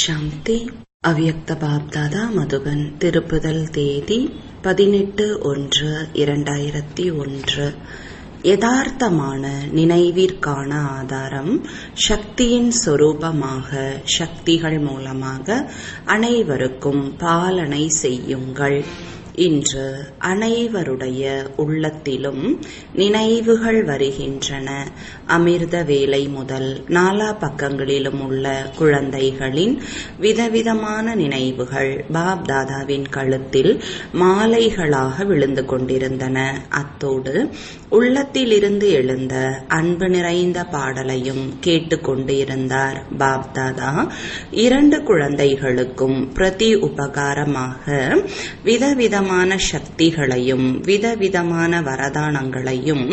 சாந்தி. அவ்யக்த பாப்தாதா மதுபன். திருப்புதல் தேதி 18/1/2001. யதார்த்தமான நினைவிற்கான ஆதாரம் சக்தியின் சொரூபமாக சக்திகள் மூலமாக அனைவருக்கும் பாலனை செய்யுங்கள். இன்று அனைவருடைய உள்ளத்திலும் நினைவுகள் வருகின்றன. அமிர்த வேலை முதல் நாலா பக்கங்களிலும் உள்ள குழந்தைகளின் விதவிதமான நினைவுகள் பாப்தாதாவின் கழுத்தில் மாலைகளாக விழுந்து கொண்டிருந்தன. அத்தோடு உள்ளத்திலிருந்து எழுந்த அன்பு நிறைந்த பாடலையும் கேட்டுக்கொண்டு இருந்தார் பாப்தாதா. 2 குழந்தைகளுக்கும் பிரதி உபகாரமாக விதவிதமான சக்திகளையும் விதவிதமான வரதானங்களையும்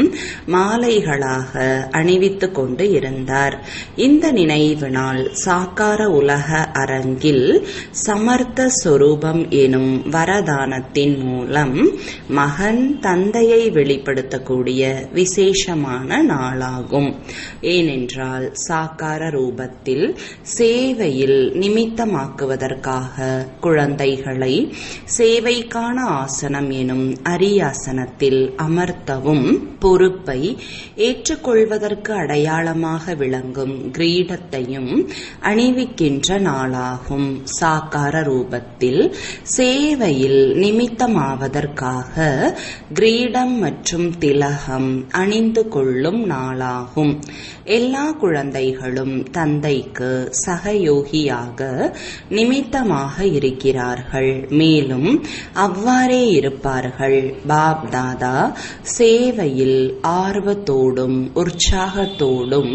மாலைகளாக அணிவித்துக் கொண்டு இருந்தார். இந்த நினைவு நாள் சாக்கார உலக அரங்கில் சமர்த்த சொரூபம் எனும் வரதானத்தின் மூலம் மகன் தந்தையை வெளிப்படுத்தக்கூடிய விசேஷமான நாளாகும். ஏனென்றால் சாக்கார ரூபத்தில் சேவையில் நிமித்தமாக்குவதற்காக குழந்தைகளை சேவைக்கான ஆசனம் எனும் அரியாசனத்தில் அமர்த்தவும் பொறுப்பை ஏற்றுக்கொள்வதற்கு அடையாளமாக விளங்கும் கிரீடத்தையும் அணிவிக்கின்ற நாளாகும். சாக்கார ரூபத்தில் சேவையில் நிமித்தமாவதற்காக கிரீடம் மற்றும் திலகம் அணிந்து கொள்ளும் நாளாகும். எல்லா குழந்தைகளும் தந்தைக்கு சகயோகியாக நிமித்தமாக இருக்கிறார்கள். மேலும் அவ்வாறே இருப்பார்கள். பாப்தாதா சேவையில் ஆர்வத்தோடும் உற்சாகத்தோடும்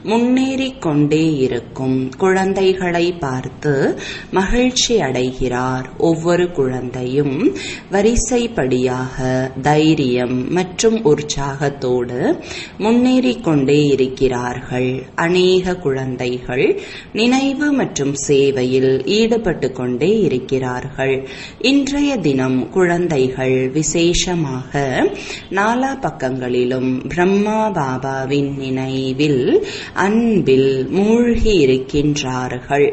முன்னேறிக் கொண்டே இருக்கும் குழந்தைகளை பார்த்து மகிழ்ச்சி அடைகிறார். ஒவ்வொரு குழந்தையும் வரிசைப்படியாக தைரியம் மற்றும் உற்சாகத்தோடு முன்னேறிக் கொண்டே இருக்கிறார்கள். அநேக குழந்தைகள் நினைவு மற்றும் சேவையில் ஈடுபட்டு கொண்டே இருக்கிறார்கள். இன்றைய தினம் குழந்தைகள் விசேஷமாக நாலா பக்கங்களிலும் பிரம்மா பாபாவின் நினைவில் அன்பில் மூழ்கி இருக்கின்றார்கள்.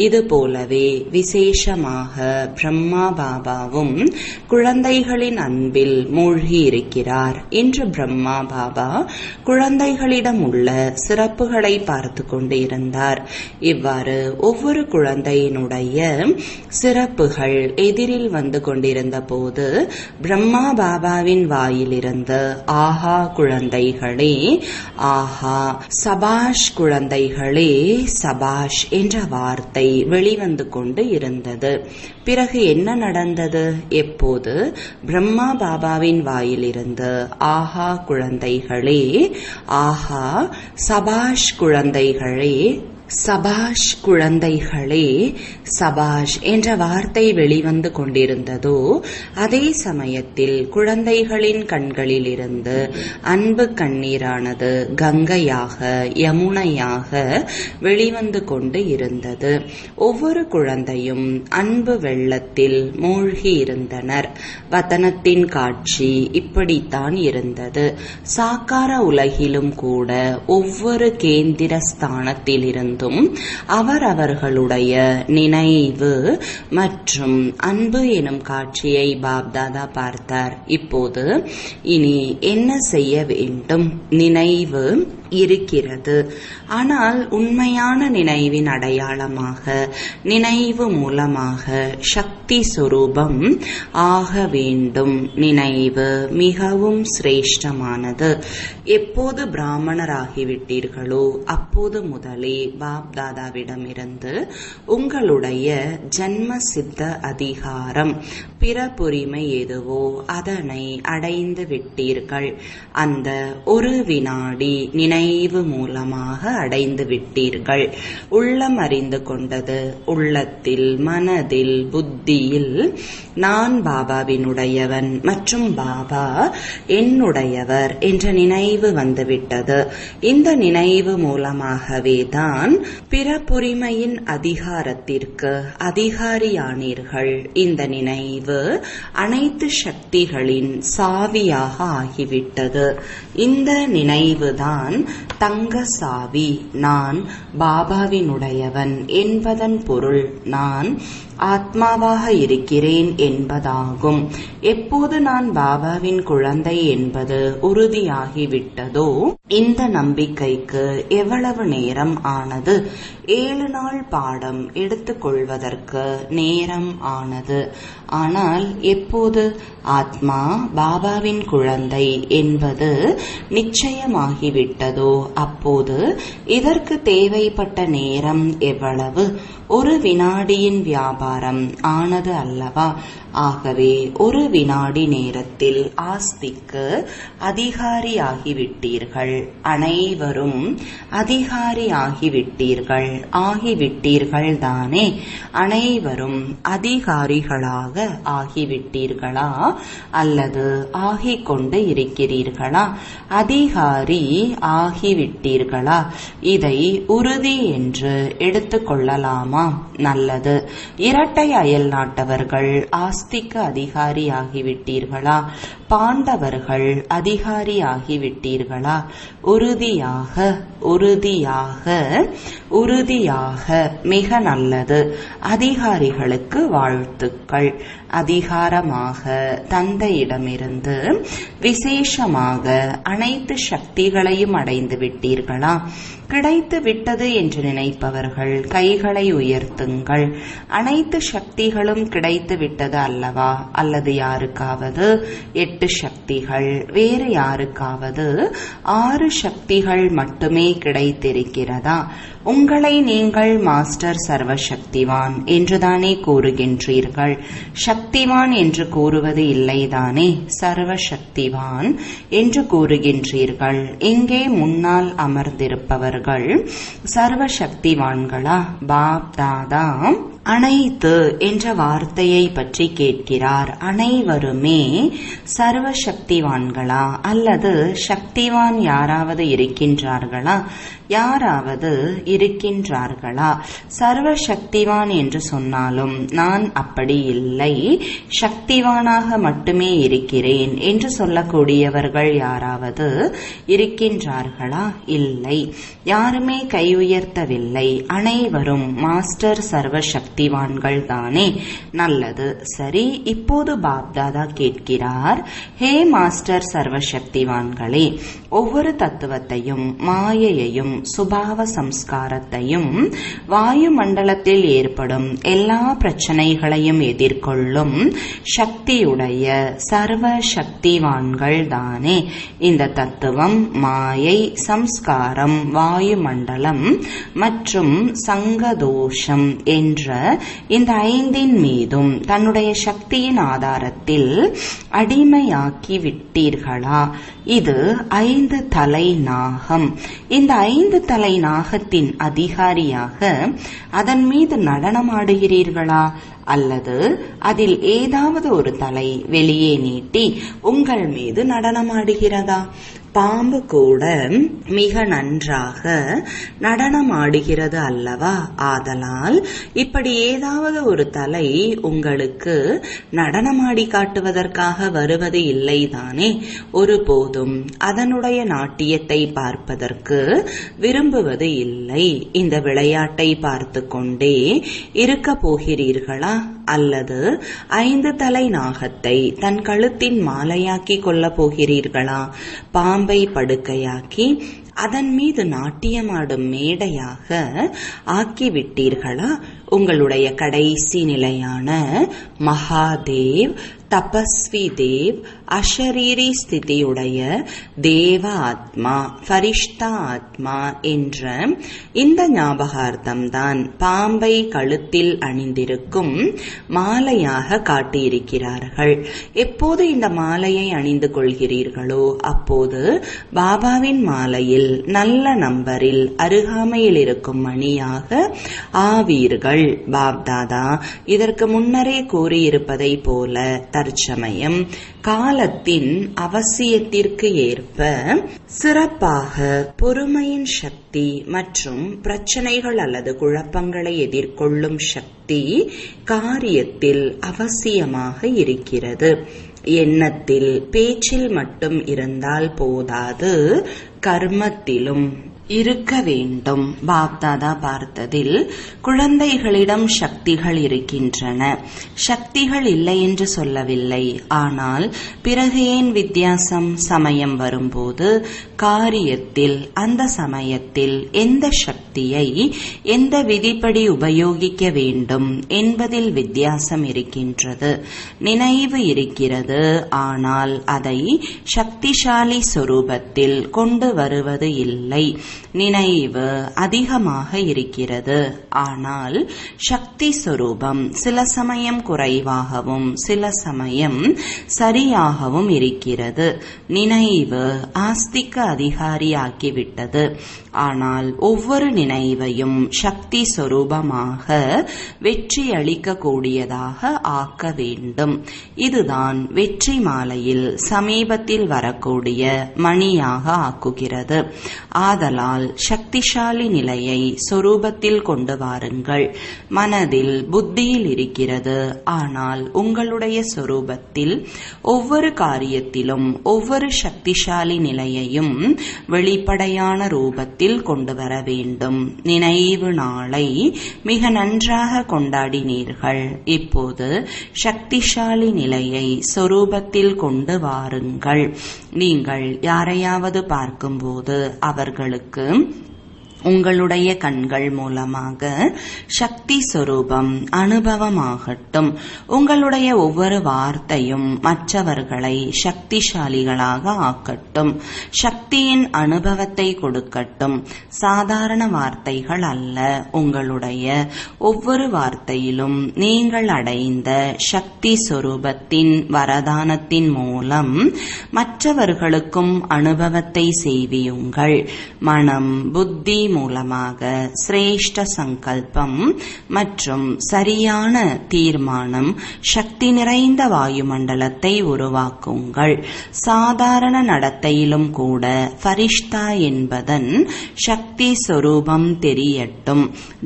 இதுபோலவே விசேஷமாக பிரம்மா பாபாவும் குழந்தைகளின் அன்பில் மூழ்கி இருக்கிறார். இன்று பிரம்மா பாபா குழந்தைகளிடம் உள்ள சிறப்புகளை பார்த்து கொண்டு இருந்தார். இவ்வாறு ஒவ்வொரு குழந்தையினுடைய சிறப்புகள் எதிரில் வந்து கொண்டிருந்த போது பிரம்மா பாபாவின் வாயிலிருந்து ஆஹா குழந்தைகளே ஆஹா, சபாஷ் குழந்தைகளே சபாஷ் என்ற வார்த்தை வெளிவந்து கொண்டு இருந்தது. பிறகு என்ன நடந்தது? எப்போது பிரம்மா பாபாவின் வாயிலிருந்து ஆஹா குழந்தைகளே ஆஹா, சபாஷ் குழந்தைகளே சபாஷ் குழந்தைகளே சபாஷ் என்ற வார்த்தை வெளிவந்து கொண்டிருந்ததோ, அதே சமயத்தில் குழந்தைகளின் கண்களில் இருந்து அன்பு கண்ணீரானது கங்கையாக யமுனையாக வெளிவந்து கொண்டு இருந்தது. ஒவ்வொரு குழந்தையும் அன்பு வெள்ளத்தில் மூழ்கி இருந்தனர். வதனத்தின் காட்சி இப்படித்தான் இருந்தது. சாக்கார உலகிலும் கூட ஒவ்வொரு கேந்திர ஸ்தானத்தில் இருந்தும் அவரவர்களுடைய நினைவு மற்றும் அன்பு எனும் காட்சியை பாப்தாதா பார்த்தார். இப்போது இனி என்ன செய்ய வேண்டும்? நினைவு இருக்கிறது. ஆனால் உண்மையான நினைவின் அடையாளமாக நினைவு மூலமாக சக்தி சொரூபம் ஆக வேண்டும். நினைவு மிகவும் சிரேஷ்டமானது. எப்போது பிராமணராகிவிட்டீர்களோ அப்போது முதலே பாப்தாதாவிடமிருந்து உங்களுடைய ஜன்ம சித்த அதிகாரம் பிறப்புரிமை எதுவோ அதனை அடைந்து விட்டீர்கள். அந்த ஒரு வினாடி நினைவு மூலமாக அடைந்து விட்டீர்கள். உள்ளம் அறிந்து கொண்டது. உள்ளத்தில் மனதில் புத்தியில் நான் பாபாவினுடையவன் மற்றும் பாபா என்னுடையவர் என்ற நினைவு வந்துவிட்டது. இந்த நினைவு மூலமாகவே தான் பிறப்புரிமையின் அதிகாரத்திற்கு அதிகாரியானீர்கள். இந்த நினைவு நினைவு அனைத்து சக்திகளின் சாவியாக ஆகிவிட்டது. இந்த நினைவுதான் தங்க சாவி. நான் பாபாவினுடையவன் என்பதன் பொருள் நான் ஆத்மாவாக இருக்கிறேன் என்பதாகும். எப்போது நான் பாபாவின் குழந்தை என்பது உறுதியாகிவிட்டதோ இந்த நம்பிக்கைக்கு எவ்வளவு நேரம் ஆனது? 7 நாள் பாடம் எடுத்துக்கொள்வதற்கு நேரம் ஆனது. ஆனால் எப்போது ஆத்மா பாபாவின் குழந்தை என்பது நிச்சயமாகிவிட்டதோ அப்போது இதற்கு தேவைப்பட்ட நேரம் எவ்வளவு? 1 வினாடியின் வியாபாரம் ஆனது அல்லவா? ஆகவே 1 வினாடி நேரத்தில் ஆஸ்திக்கு அதிகாரியாகிவிட்டீர்கள். அனைவரும் அதிகாரியாகிவிட்டீர்கள். ஆகிவிட்டீர்கள் தானே? அனைவரும் அதிகாரிகளாக ஆகிவிட்டீர்களா அல்லது ஆகிக்கொண்டு இருக்கிறீர்களா? அதிகாரி ஆகிவிட்டீர்களா? இதை உறுதி என்று எடுத்துக்கொள்ளலாமா? நல்லது. இரட்டை அயல் நாட்டவர்கள் ஆஸ்திக்கு அதிகாரியாகிவிட்டீர்களா? பாண்டவர்கள் அதிகாரியாகிவிட்டீர்களா? உறுதியாக உறுதியாக உறுதியாக. மிக நல்லது. அதிகாரிகளுக்கு வாழ்த்துக்கள். அதிகாரமாக தந்தையிடமிருந்து விசேஷமாக அனைத்து சக்திகளையும் அடைந்து விட்டீர்களா? கிடைத்து விட்டது என்று நினைப்பவர்கள் கைகளை உயர்த்துங்கள். அனைத்து சக்திகளும் கிடைத்து விட்டது அல்லவா? அல்லது யாருக்காவது 8 சக்திகள், வேறு யாருக்காவது 6 சக்திகள் மட்டுமே கிடைத்திருக்கிறதா? உங்களை நீங்கள் மாஸ்டர் சர்வசக்திவான் என்றுதானே கூறுகின்றீர்கள். சக்திவான் என்று கூறுவது இல்லைதானே? சர்வசக்திவான் என்று கூறுகின்றீர்கள். இங்கே முன்னால் அமர்ந்திருப்பவர்கள் சர்வசக்திவான்களா? பாப் தாதா அனைத்து என்ற வார்த்தையை பற்றி கேட்கிறார். அனைவருமே சர்வசக்திவான்களா அல்லது சக்திவான் யாராவது இருக்கின்றார்களா? யாராவது இருக்கின்றார்களா? சர்வசக்திவான் என்று சொன்னாலும் நான் அப்படி இல்லை, சக்திவானாக மட்டுமே இருக்கிறேன் என்று சொல்லக்கூடியவர்கள் யாராவது இருக்கின்றார்களா? இல்லை. யாருமே கை உயர்த்தவில்லை. அனைவரும் மாஸ்டர் சர்வசக்திவான்கள் தானே? நல்லது. சரி, இப்போது பாப்தாதா கேட்கிறார், ஹே மாஸ்டர் சர்வசக்திவான்களே, ஒவ்வொரு தத்துவத்தையும் மாயையையும் சுபாவ சம்ஸ்காரத்தையும் வாயு மண்டலத்தில் ஏற்படும் எல்லா பிரச்சனைகளையும் எதிர்கொள்ளும் சக்தியுடைய சர்வ சக்திவான்கள் தானே? இந்த தத்துவம் மாயை, சம்ஸ்காரம், வாயு மண்டலம் மற்றும் சங்கதோஷம் என்ற இந்த 5 மீதும் தன்னுடைய சக்தியின் ஆதாரத்தில் அடிமையாக்கி விட்டீர்களா? இது 5 தலை நாகம். இந்த 5 தலை நாகத்தின் அதிகாரியாக அதன் மீது நடனமாடுகிறீர்களா? அல்லது அதில் ஏதாவது ஒரு தலை வெளியே நீட்டி உங்கள் மீது நடனமாடுகிறதா? பாம்பு கூட மிக நன்றாக நடனமாடுகிறது அல்லவா? ஆதலால் இப்படி ஏதாவது ஒரு தலை உங்களுக்கு நடனமாடி காட்டுவதற்காக வருவது இல்லைதானே? ஒருபோதும் அதனுடைய நாட்டியத்தை பார்ப்பதற்கு விரும்புவது இல்லை. இந்த விளையாட்டை பார்த்து கொண்டே இருக்க போகிறீர்களா? அல்லது 5 தலை நாகத்தை தன் கழுத்தின் மாலையாக்கி கொள்ளப் போகிறீர்களா? பாம்பை படுக்கையாக்கி அதன் மீது நாட்டியமாடும் மேடையாக ஆக்கிவிட்டீர்களா? உங்களுடைய கடைசி நிலையான மகாதேவ், தபஸ்வி தேவ், அஷரீரி ஸ்திதியுடைய தேவ ஆத்மா, ஃபரிஷ்தா ஆத்மா என்ற இந்த ஞாபகார்த்தம்தான் பாம்பை கழுத்தில் அணிந்திருக்கும் மாலையாக காட்டியிருக்கிறார்கள். எப்போது இந்த மாலையை அணிந்து கொள்கிறீர்களோ அப்போது பாபாவின் மாலையில் நல்ல நம்பரில் அருகாமையில் இருக்கும் மணியாக ஆவீர்கள். பாப்தாதா இதற்கு முன்னரே கூறியிருப்பதை போல தற்சமயம் காலத்தின் அவசியத்திற்கு ஏற்ப சிறப்பாக பொறுமையின் சக்தி மற்றும் பிரச்சனைகள் அல்லது குழப்பங்களை எதிர்கொள்ளும் சக்தி காரியத்தில் அவசியமாக இருக்கிறது. எண்ணத்தில் பேச்சில் மட்டும் இருந்தால் போதாது, கர்மத்திலும் இருக்க வேண்டும். பாப்தாதா பார்த்ததில் குழந்தைகளிடம் சக்திகள் இருக்கின்றன. சக்திகள் இல்லை என்று சொல்லவில்லை. ஆனால் பிறகு ஏன் வித்தியாசம்? சமயம் வரும்போது காரியத்தில் அந்த சமயத்தில் எந்த சக்தியை எந்த விதிப்படி உபயோகிக்க வேண்டும் என்பதில் வித்தியாசம் இருக்கின்றது. நினைவு இருக்கிறது, ஆனால் அதை சக்திசாலி சொரூபத்தில் கொண்டு வருவது இல்லை. நினைவு அதிகமாக இருக்கிறது, ஆனால் சக்தி சொரூபம் சில சமயம் குறைவாகவும் சில சமயம் சரியாகவும் இருக்கிறது. நினைவு ஆஸ்திக்கு அதிகாரியாக்கிவிட்டது. ஆனால் ஒவ்வொரு நினைவையும் சக்தி சொரூபமாக வெற்றி அளிக்க கூடியதாக ஆக்க வேண்டும். இதுதான் வெற்றி மாலையில் சமீபத்தில் வரக்கூடிய மணியாக ஆக்குகிறது. ஆதலால் சக்திசாலி நிலையை சொரூபத்தில் கொண்டு வாருங்கள். மனதில் புத்தியில் இருக்கிறது, ஆனால் உங்களுடைய சொரூபத்தில் ஒவ்வொரு காரியத்திலும் ஒவ்வொரு சக்திசாலி நிலையையும் வெளிப்படையான ரூபத்தில் கொண்டு வர வேண்டும். நினைவு நாளை மிக நன்றாக கொண்டாடினீர்கள். இப்போது சக்திசாலி நிலையை சொரூபத்தில் கொண்டு வாருங்கள். நீங்கள் யாரையாவது பார்க்கும்போது அவர்களுக்கு உங்களுடைய கண்கள் மூலமாக சக்தி சொரூபம் அனுபவமாகட்டும். உங்களுடைய ஒவ்வொரு வார்த்தையும் மற்றவர்களை சக்திசாலிகளாக ஆக்கட்டும். சக்தியின் அனுபவத்தை கொடுக்கட்டும். சாதாரண வார்த்தைகள் அல்ல. உங்களுடைய ஒவ்வொரு வார்த்தையிலும் நீங்கள் அடைந்த சக்தி சொரூபத்தின் வரதானத்தின் மூலம் மற்றவர்களுக்கும் அனுபவத்தை செய்வியுங்கள். மனம், புத்தி மூலமாக சிரேஷ்ட சங்கல்பம் மற்றும் சரியான தீர்மானம், சக்தி நிறைந்த வாயுமண்டலத்தை உருவாக்குங்கள். சாதாரண நடத்தையிலும் கூட ஃபரிஷ்தா என்பதன் சக்தி சொரூபம் தெரியட்டும்.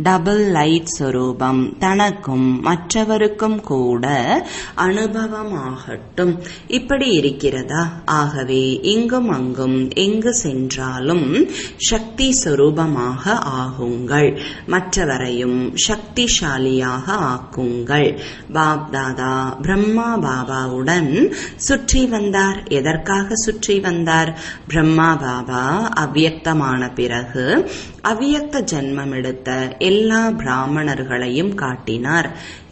டபுள் லைட் சொரூபம் தனக்கும் மற்றவருக்கும் கூட அனுபவமாகட்டும். இப்படி இருக்கிறதா? ஆகவே இங்கும் அங்கும் எங்கு சென்றாலும் சக்தி சொரூபமாக ஆகுங்கள். மற்றவரையும் சக்திசாலியாக ஆக்குங்கள். பாப்தாதா பிரம்மா பாபாவுடன் சுற்றி வந்தார். எதற்காக சுற்றி வந்தார்? பிரம்மா பாபா அவ்வியக்தமான பிறகு அவ்வியக்த ஜன்மம் எடுத்த எல்லா பிராமணர்களையும் காட்டினார்.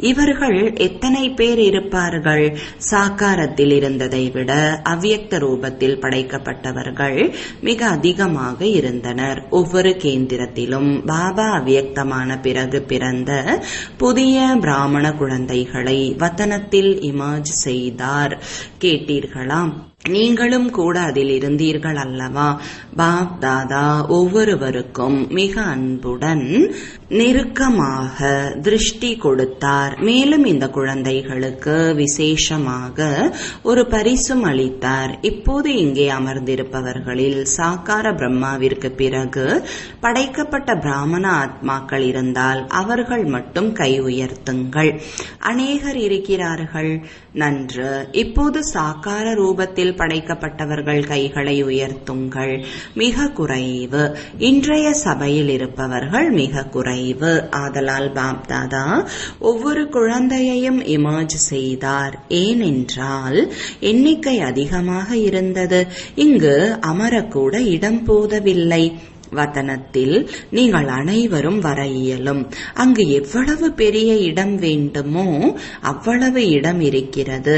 இவர்கள் எத்தனை பேர் இருப்பார்கள்? சாக்காரத்தில் இருந்ததை விட அவ்வியக்த ரூபத்தில் படைக்கப்பட்டவர்கள் மிக அதிகமாக இருந்தனர். ஒவ்வொரு கேந்திரத்திலும் பாபா அவ்வியக்தமான பிறகு பிறந்த புதிய பிராமண குழந்தைகளை வதனத்தில் இமர்ஜ் செய்தார். கேட்டீர்களா? நீங்களும் கூட அதில் இருந்தீர்கள் அல்லவா? பாப் தாதா ஒவ்வொருவருக்கும் மிக அன்புடன் நெருக்கமாக திருஷ்டி கொடுத்தார். மேலும் இந்த குழந்தைகளுக்கு விசேஷமாக ஒரு பரிசும் அளித்தார். இப்போது இங்கே அமர்ந்திருப்பவர்களில் சாக்கார பிரம்மாவிற்கு பிறகு படைக்கப்பட்ட பிராமண ஆத்மாக்கள் இருந்தால் அவர்கள் மட்டும் கை உயர்த்துங்கள். அநேகர் இருக்கிறார்கள். நன்று. இப்போது சாக்கார ரூபத்தில் படைக்கப்பட்டவர்கள் கைகளை உயர்த்துங்கள். மிக குறைவு. இன்றைய சபையில் இருப்பவர்கள் மிக குறைவு. ஆதலால் பாப் தாதா ஒவ்வொரு குழந்தையையும் இமர்ஜ் செய்தார். ஏனென்றால் எண்ணிக்கை அதிகமாக இருந்தது. இங்கு அமரக்கூட இடம் போதவில்லை. வதனத்தில் நீங்கள் அனைவரும் வர இயலும். அங்கு எவ்வளவு பெரிய இடம் வேண்டுமோ அவ்வளவு இடம் இருக்கிறது.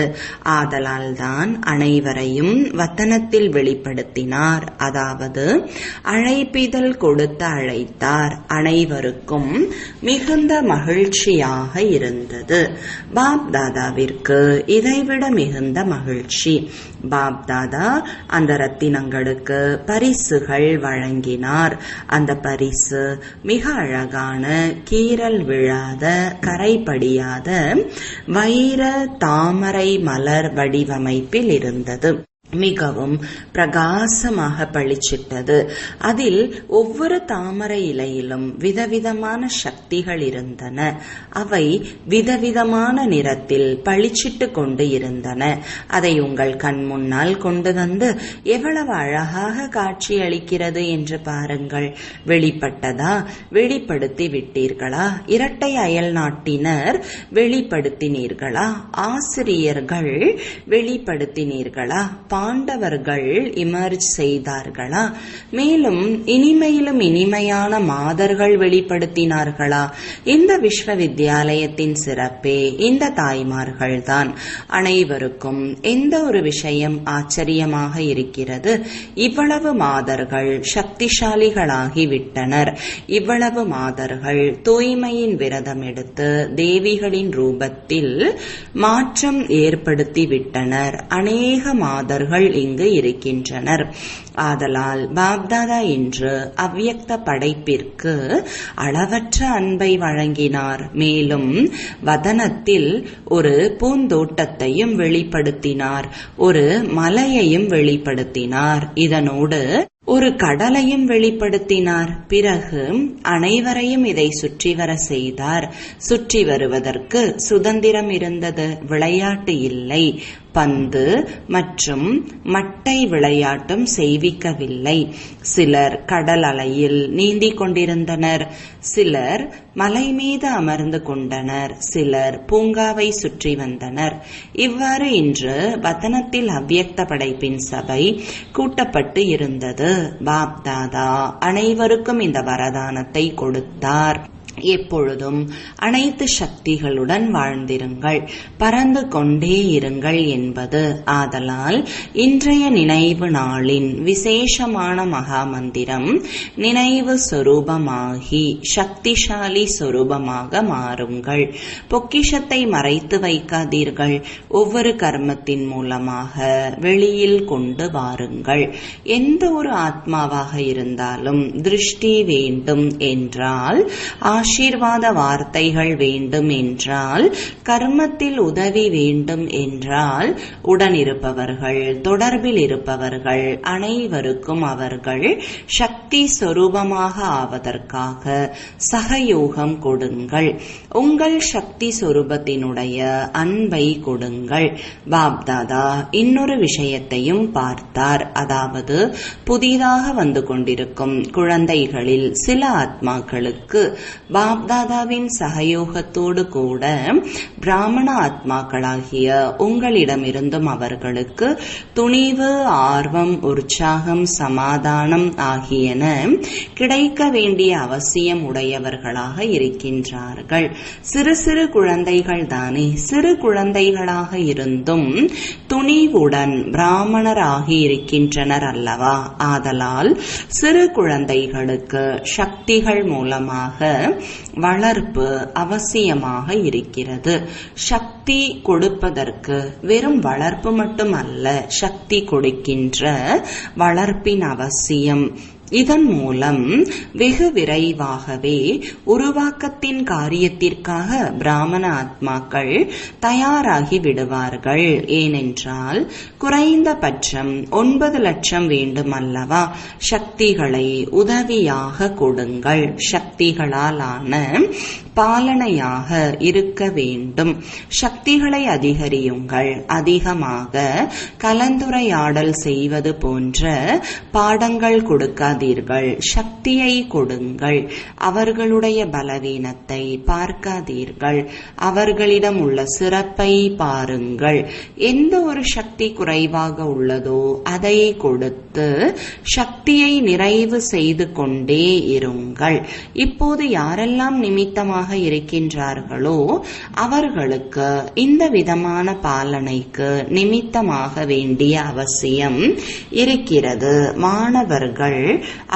ஆதலால் தான் அனைவரையும் வதனத்தில் வெளிப்படுத்தினார். அதாவது அழைப்பிதழ் கொடுத்து அழைத்தார். அனைவருக்கும் மிகுந்த மகிழ்ச்சியாக இருந்தது. பாப் தாதாவிற்கு இதைவிட மிகுந்த மகிழ்ச்சி. பாப் தாதா அந்த ரத்தினங்களுக்கு பரிசுகள் வழங்கினார். வழங்கினார். அந்த பரிசு மிக அழகான கீறல் விழாத கரைபடியாத வைர தாமரை மலர் வடிவமைப்பில் இருந்தது. மிகவும் பிரகாசமாக பளிச்சிட்டது. அதில் ஒவ்வொரு தாமரை இலையிலும் விதவிதமான சக்திகள் இருந்தன. அவை விதவிதமான நிறத்தில் பளிச்சிட்டு கொண்டு இருந்தன. அதை உங்கள் கண் முன்னால் கொண்டு வந்து எவ்வளவு அழகாக காட்சி அளிக்கிறது என்று பாருங்கள். வெளிப்பட்டதா? வெளிப்படுத்தி விட்டீர்களா? இரட்டை அயல் நாட்டினர் வெளிப்படுத்தினீர்களா? ஆசிரியர்கள் வெளிப்படுத்தினீர்களா? பாண்டவர்கள் இமர்ஜ் செய்தார்களா? மேலும் இனிமையிலும் இனிமையான மாதர்கள் வெளிப்படுத்தினார்களா? இந்த விஸ்வவித்யாலயத்தின் சிறப்பே இந்த தாய்மார்கள் தான். அனைவருக்கும் எந்த ஒரு விஷயம் ஆச்சரியமாக இருக்கிறது? இவ்வளவு மாதர்கள் சக்திசாலிகளாகி விட்டனர். இவ்வளவு மாதர்கள் தூய்மையின் விரதம் எடுத்து தேவிகளின் ரூபத்தில் மாற்றம் ஏற்படுத்தி விட்டனர். அநேக மாதர்கள் இங்கு இருக்கின்றனர். ஆதலால் பாப்தாதா இன்று அவ்யக்த படைப்பிற்கு அளவற்ற அன்பை வழங்கினார். மேலும் வதனத்தில் ஒரு பூந்தோட்டத்தையும் வெளிப்படுத்தினார், ஒரு மலையையும் வெளிப்படுத்தினார், இதனோடு ஒரு கடலையும் வெளிப்படுத்தினார். பிறகு அனைவரையும் இதை சுற்றி வர செய்தார். சுற்றி வருவதற்கு சுதந்திரம் இருந்தது, விளையாட்டு இல்லை. பந்து மற்றும் மட்டை விளையாட்டும் செய்விக்கவில்லை. சிலர் கடல் அலையில் நீந்திக் கொண்டிருந்தனர், சிலர் மலை மீது அமர்ந்து கொண்டனர், சிலர் பூங்காவை சுற்றி வந்தனர். இவ்வாறு இன்று வதனத்தில் அவ்யக்த படைப்பின் சபை கூட்டப்பட்டு இருந்தது. பாப்தாதா அனைவருக்கும் இந்த வரதானத்தை கொடுத்தார். எப்பொழுதும் அனைத்து சக்திகளுடன் வாழ்ந்திருங்கள், பறந்து கொண்டே இருங்கள் என்பது. ஆதலால் இன்றைய நினைவு நாளின் விசேஷமான மகா மந்திரம், நினைவு சொரூபமாகி சக்திசாலி சொரூபமாக மாறுங்கள். பொக்கிஷத்தை மறைத்து வைக்காதீர்கள். ஒவ்வொரு கர்மத்தின் மூலமாக வெளியில் கொண்டு வாருங்கள். எந்த ஒரு ஆத்மாவாக இருந்தாலும் திருஷ்டி வேண்டும் என்றால், ஆசீர்வாத வார்த்தைகள் வேண்டும் என்றால், கர்மத்தில் உதவி வேண்டும் என்றால், உடனிருப்பவர்கள், தொடர்பில் இருப்பவர்கள் அனைவருக்கும் அவர்கள் சக்தி சொரூபமாக ஆவதற்காக சகயோகம் கொடுங்கள். உங்கள் சக்தி சொரூபத்தினுடைய அன்பை கொடுங்கள். பாப்தாதா இன்னொரு விஷயத்தையும் பார்த்தார். அதாவது புதிதாக வந்து கொண்டிருக்கும் குழந்தைகளில் சில ஆத்மாக்களுக்கு பாப்தாதாவின் சகயோகத்தோடு கூட பிராமண ஆத்மாக்களாகிய உங்களிடமிருந்தும் அவர்களுக்கு துணிவு, ஆர்வம், உற்சாகம், சமாதானம் ஆகியன கிடைக்க வேண்டிய அவசியம் உடையவர்களாக இருக்கின்றார்கள். சிறு சிறு குழந்தைகள் தானே. சிறு குழந்தைகளாக இருந்தும் துணிவுடன் பிராமணராகி இருக்கின்றனர் அல்லவா? ஆதலால் சிறு குழந்தைகளுக்கு சக்திகள் மூலமாக வளர்ப்பு அவசியமாக இருக்கிறது. சக்தி கொடுப்பதற்கு வெறும் வளர்ப்பு மட்டுமல்ல, சக்தி கொடுக்கின்ற வளர்ப்பின் அவசியம். இதன் மூலம் வெகு விரைவாகவே உருவாக்கத்தின் காரியத்திற்காக பிராமண ஆத்மாக்கள் தயாராகி விடுவார்கள். ஏனென்றால் குறைந்தபட்சம் 9 லட்சம் வேண்டும் அல்லவா? சக்திகளை உதவியாக கொடுங்கள். சக்திகளாலான பாலனையாக இருக்க வேண்டும். சக்திகளை அதிகரியுங்கள். அதிகமாக கலந்துரையாடல் செய்வது போன்ற பாடங்கள் கொடுக்காதீர்கள். சக்தியை கொடுங்கள். அவர்களுடைய பலவீனத்தை பார்க்காதீர்கள். அவர்களிடம் உள்ள சிறப்பை பாருங்கள். எந்த ஒரு சக்தி குறைவாக உள்ளதோ அதை கொடுத்து சக்தியை நிறைவு செய்து கொண்டே இருங்கள். இப்போது யாரெல்லாம் நிமித்தமாக இருக்கின்றார்களோ அவர்களுக்கு இந்த விதமான பாலனைக்கு நிமித்தமாக வேண்டிய அவசியம் இருக்கிறது. மாணவர்கள்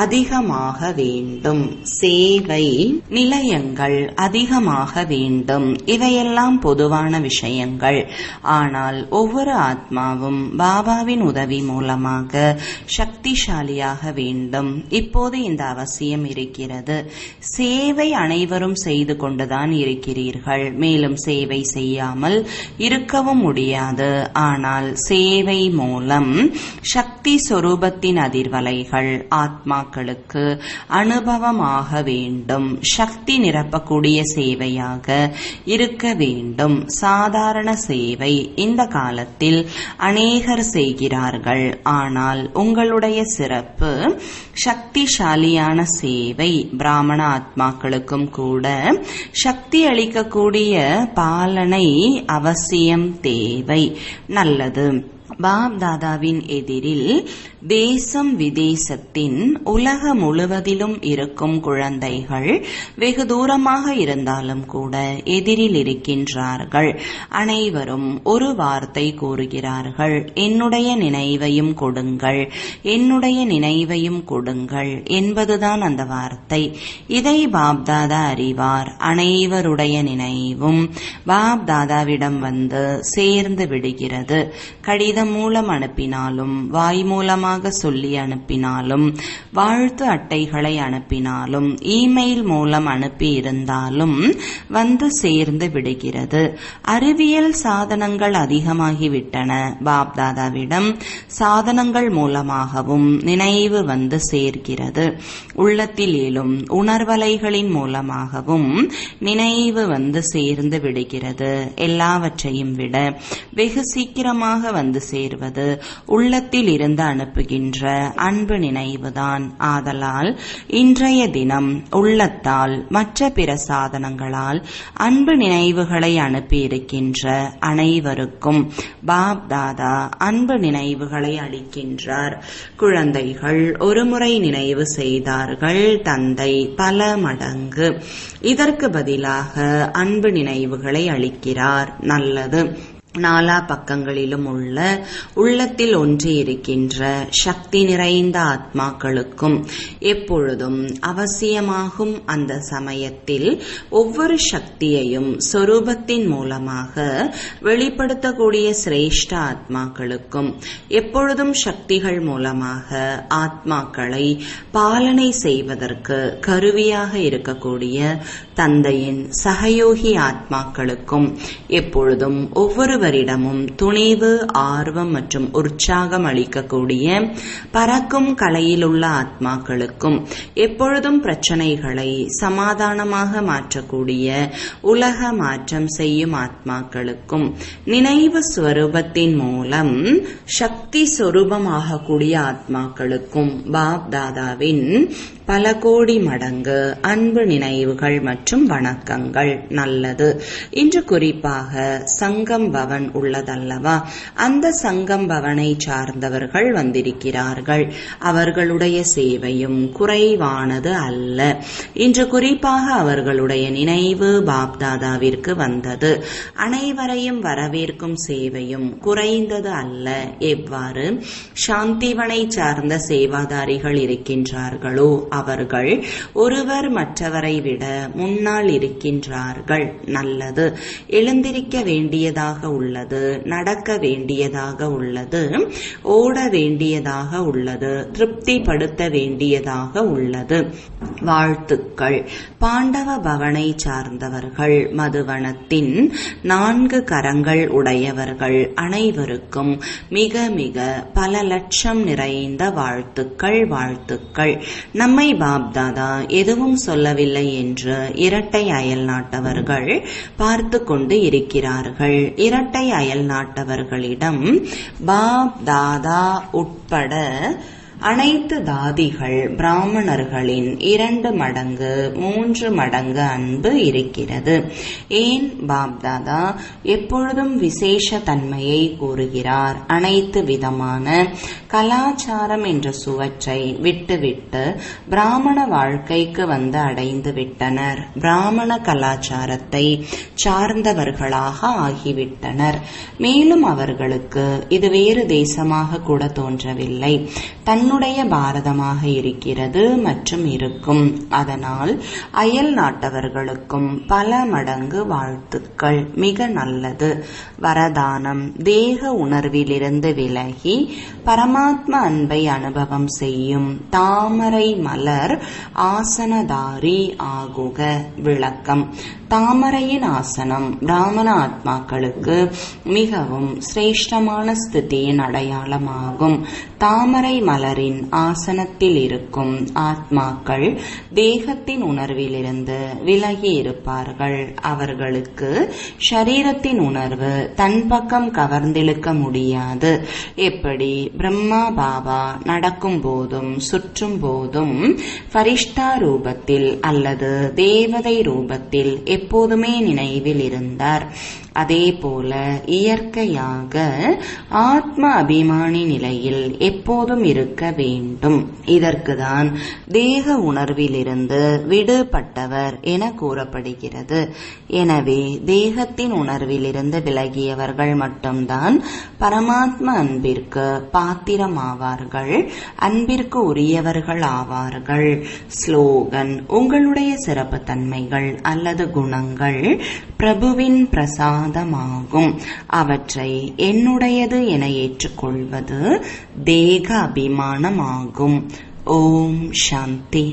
அதிகமாக வேண்டும், சேவை நிலையங்கள் அதிகமாக வேண்டும். இவையெல்லாம் பொதுவான விஷயங்கள். ஆனால் ஒவ்வொரு ஆத்மாவும் பாபாவின் உதவி மூலமாக சக்திசாலியாக வேண்டும். இப்போது இந்த அவசியம் இருக்கிறது. சேவை அனைவரும் செய்து கொண்டுதான் இருக்கிறீர்கள். மேலும் சேவை செய்யாமல் இருக்கவும் முடியாது. ஆனால் சேவை மூலம் சக்தி சொரூபத்தின் அதிர்வலைகள் ஆத்மாக்களுக்கு அனுபவமாக வேண்டும். சக்தி நிரப்பக்கூடிய சேவையாக இருக்க வேண்டும். சாதாரண சேவை இந்த காலத்தில் அநேகர் செய்கிறார்கள். ஆனால் உங்களுடைய சிறப்பு சக்திசாலியான சேவை. பிராமண ஆத்மாக்களுக்கும் கூட சக்தி அளிக்கக்கூடிய பாலனை அவசியம் தேவை. நல்லது. பாப் தாதாவின் எதிரில் தேசம் விதேசத்தின் உலக முழுவதிலும் இருக்கும் குழந்தைகள் வெகு தூரமாக இருந்தாலும் கூட எதிரில் இருக்கின்றார்கள். அனைவரும் ஒரு வார்த்தை கூறுகிறார்கள், என்னுடைய நினைவையும் கொடுங்கள், என்னுடைய நினைவையும் கொடுங்கள் என்பதுதான் அந்த வார்த்தை. இதை பாப் தாதா அறிவார். அனைவருடைய நினைவும் பாப் தாதாவிடம் வந்து சேர்ந்து விடுகிறது. கடிதம் மூலம் அனுப்பினாலும், வாய் மூலமாக சொல்லி அனுப்பினாலும், வாழ்த்து அட்டைகளை அனுப்பினாலும், இமெயில் மூலம் அனுப்பி இருந்தாலும் வந்து சேர்ந்து விடுகிறது. அறிவியல் சாதனங்கள் அதிகமாகிவிட்டன. பாப் தாதாவிடம் சாதனங்கள் மூலமாகவும் நினைவு வந்து சேர்கிறது. உள்ளத்தில் எழும் உணர்வலைகளின் மூலமாகவும் நினைவு வந்து சேர்ந்து விடுகிறது. எல்லாவற்றையும் விட வெகு சீக்கிரமாக வந்து சேர்வது உள்ளத்தில் இருந்து அனுப்புகின்ற அன்பு நினைவுதான். ஆதலால் இன்றைய தினம் உள்ளத்தால் மற்ற பிற சாதனங்களால் அன்பு நினைவுகளை அனுப்பி இருக்கின்ற அனைவருக்கும் பாப் தாதா அன்பு நினைவுகளை அளிக்கின்றார். குழந்தைகள் ஒருமுறை நினைவு செய்தார்கள், தந்தை பல மடங்கு. இதற்கு பதிலாக அன்பு நினைவுகளை அளிக்கிறார். நல்லது. நாலா பக்கங்களிலும் உள்ள உள்ளத்தில் ஒன்றி இருக்கின்ற சக்தி நிறைந்த ஆத்மாக்களுக்கும் எப்பொழுதும் அவசியமாகும் அந்த சமயத்தில் ஒவ்வொரு சக்தியையும் சொரூபத்தின் மூலமாக வெளிப்படுத்தக்கூடிய சிரேஷ்ட ஆத்மாக்களுக்கும் எப்பொழுதும் சக்திகள் மூலமாக ஆத்மாக்களை பாலனை செய்வதற்கு கருவியாக இருக்கக்கூடிய தந்தையின் சகயோகி ஆத்மாக்களுக்கும் எப்பொழுதும் ஒவ்வொருவரிடமும் துணிவு, ஆர்வம் மற்றும் உற்சாகம் அளிக்கக்கூடிய பறக்கும் கலையில் உள்ள ஆத்மாக்களுக்கும் எப்பொழுதும் பிரச்சனைகளை சமாதானமாக மாற்றக்கூடிய உலக மாற்றம் செய்யும் ஆத்மாக்களுக்கும் நினைவு ஸ்வரூபத்தின் மூலம் சக்தி சொரூபமாகக்கூடிய ஆத்மாக்களுக்கும் பாப் தாதாவின் பல கோடி மடங்கு அன்பு நினைவுகள் மற்றும் வணக்கங்கள். நல்லது. இன்று குறிப்பாக சங்கம் பவன் உள்ளதல்லவா? அந்த சங்கம் பவனை சார்ந்தவர்கள் வந்திருக்கிறார்கள். அவர்களுடைய சேவையும் குறைவானது அல்ல. இன்று குறிப்பாக அவர்களுடைய நினைவு பாப்தாதாவிற்கு வந்தது. அனைவரையும் வரவேற்கும் சேவையும் குறைந்தது அல்ல. எவ்வாறு சாந்திவனை சார்ந்த சேவாதாரிகள் இருக்கின்றார்களோ அவர்கள் ஒருவர் மற்றவரை விட முன்னால் இருக்கின்றார்கள். நல்லது. எழுந்திருக்க வேண்டியதாக உள்ளது, நடக்க வேண்டியதாக உள்ளது, ஓட வேண்டியதாக உள்ளது, திருப்திப்படுத்த வேண்டியதாக உள்ளது. வாழ்த்துக்கள். பாண்டவ பவனை சார்ந்தவர்கள், மதுவனத்தின் 4 கரங்கள் உடையவர்கள் அனைவருக்கும் மிக மிக பல லட்சம் நிறைந்த வாழ்த்துக்கள். வாழ்த்துக்கள். நம்மை பாப்தாதா எதுவும் சொல்லவில்லை என்று இரட்டை அயல் நாட்டவர்கள் பார்த்து கொண்டு இருக்கிறார்கள். இரட்டை அயல் நாட்டவர்களிடம் பாப் தாதா உட்பட அனைத்து தாதிகள் பிராமணர்களின் 2 மடங்கு 3 மடங்கு அன்பு இருக்கிறது. ஏன் பாப்தாதா எப்பொழுதும் விசேஷ தன்மையை கூறுகிறார்? அனைத்து விதமான கலாச்சாரம் என்ற சுவற்றை விட்டுவிட்டு பிராமண வாழ்க்கைக்கு வந்து அடைந்து விட்டனர். பிராமண கலாச்சாரத்தை சார்ந்தவர்களாக ஆகிவிட்டனர். மேலும் அவர்களுக்கு இது வேறு தேசமாக கூட தோன்றவில்லை. தன்னுடைய பாரதமாக இருக்கிறது மற்றும் இருக்கும். அதனால் அயல் நாட்டவர்களுக்கும் பல மடங்கு வாழ்த்துக்கள். மிக நல்லது. வரதானம்: தேக உணர்விலிருந்து விலகி பரமாத்ம அன்பை அனுபவம் செய்யும் தாமரை மலர் ஆசனதாரி ஆகுக. விளக்கம்: தாமரையின் ஆசனம் பிராமண ஆத்மாக்களுக்கு மிகவும் சிரேஷ்டமான ஸ்திதியின் அடையாளமாகும். தாமரை மலரின் ஆசனத்தில் இருக்கும் ஆத்மாக்கள் தேகத்தின் உணர்விலிருந்து விலகி இருப்பார்கள். அவர்களுக்கு ஷரீரத்தின் உணர்வு தன் பக்கம் கவர்ந்திழுக்க முடியாது. எப்படி பிரம்மா பாபா நடக்கும் போதும் சுற்றும் போதும் ஃபரிஷ்டா ரூபத்தில் அல்லது தேவதை ரூபத்தில் எப்போதுமே நினைவில் இருந்தார். அதே போல இயற்கையாக ஆத்ம அபிமானி நிலையில் எப்போதும் இருக்க வேண்டும். இதற்குதான் தேக உணர்விலிருந்து விடுபட்டவர் என கூறப்படுகிறது. எனவே தேகத்தின் உணர்விலிருந்து விலகியவர்கள் மட்டும்தான் பரமாத்ம அன்பிற்கு பாத்திரமாவார்கள், அன்பிற்கு உரியவர்கள் ஆவார்கள். ஸ்லோகன்: உங்களுடைய சிறப்பு தன்மைகள் அல்லது குணங்கள் பிரபுவின் பிரசாதமாகும். அவற்றை என்னுடையது என ஏற்றுக்கொள்வது தேக அபிமானமாகும். ஓம் சாந்தி.